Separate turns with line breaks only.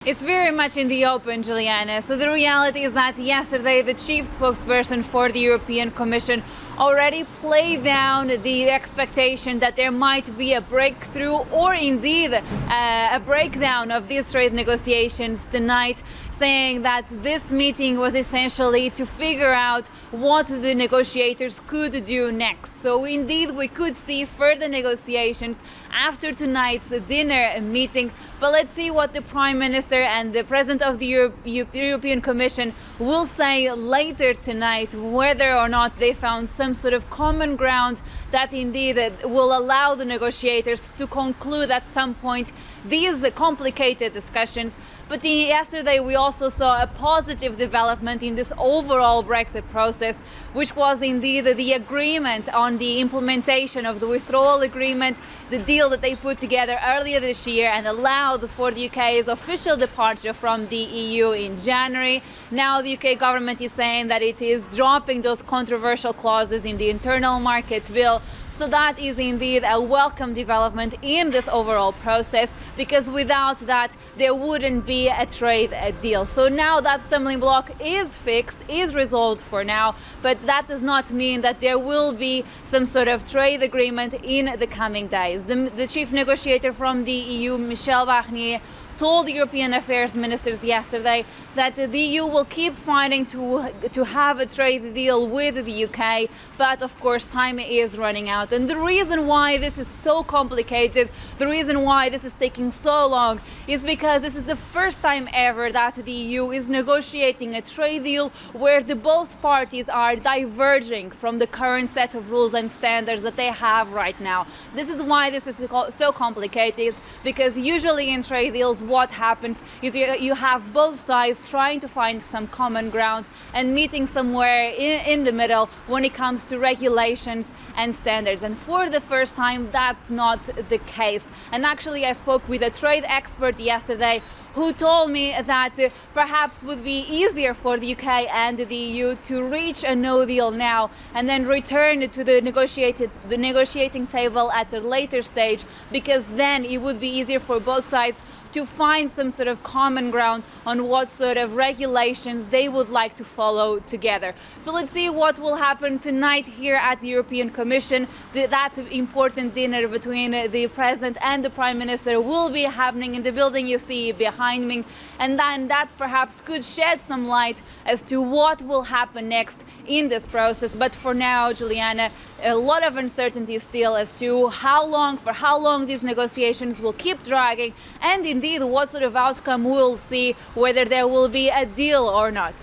It's very much in the open, Juliana. So the reality is that yesterday the chief spokesperson for the European Commission already played down the expectation that there might be a breakthrough or indeed a breakdown of these trade negotiations tonight, saying that this meeting was essentially to figure out what the negotiators could do next. So indeed we could see further negotiations after tonight's dinner meeting, but let's see what the Prime Minister and the President of the European Commission will say later tonight, whether or not they found some sort of common ground that indeed will allow the negotiators to conclude at some point these complicated discussions. But yesterday we also saw a positive development in this overall Brexit process, which was indeed the agreement on the implementation of the withdrawal agreement, the deal that they put together earlier this year and allowed for the UK's official departure from the EU in January. Now the UK government is saying that it is dropping those controversial clauses in the internal market bill. So that is indeed a welcome development in this overall process, because without that there wouldn't be a trade deal. So now that stumbling block is fixed, is resolved for now, but that does not mean that there will be some sort of trade agreement in the coming days. The chief negotiator from the EU, Michel Barnier, told the European Affairs Ministers yesterday that the EU will keep fighting to have a trade deal with the UK, but of course time is running out. And the reason why this is so complicated, the reason why this is taking so long, is because this is the first time ever that the EU is negotiating a trade deal where both parties are diverging from the current set of rules and standards that they have right now. This is why this is so complicated, because usually in trade deals what happens is you have both sides trying to find some common ground and meeting somewhere in the middle when it comes to regulations and standards. And for the first time, that's not the case. And actually, I spoke with a trade expert yesterday who told me that perhaps would be easier for the UK and the EU to reach a no deal now and then return to the negotiating table at a later stage, because then it would be easier for both sides to find some sort of common ground on what sort of regulations they would like to follow together. So let's see what will happen tonight here at the European Commission. That important dinner between the President and the Prime Minister will be happening in the building you see behind me, and then that perhaps could shed some light as to what will happen next in this process. But for now, Juliana, a lot of uncertainty still as to for how long these negotiations will keep dragging, and indeed what sort of outcome we'll see, whether there will be a deal or not.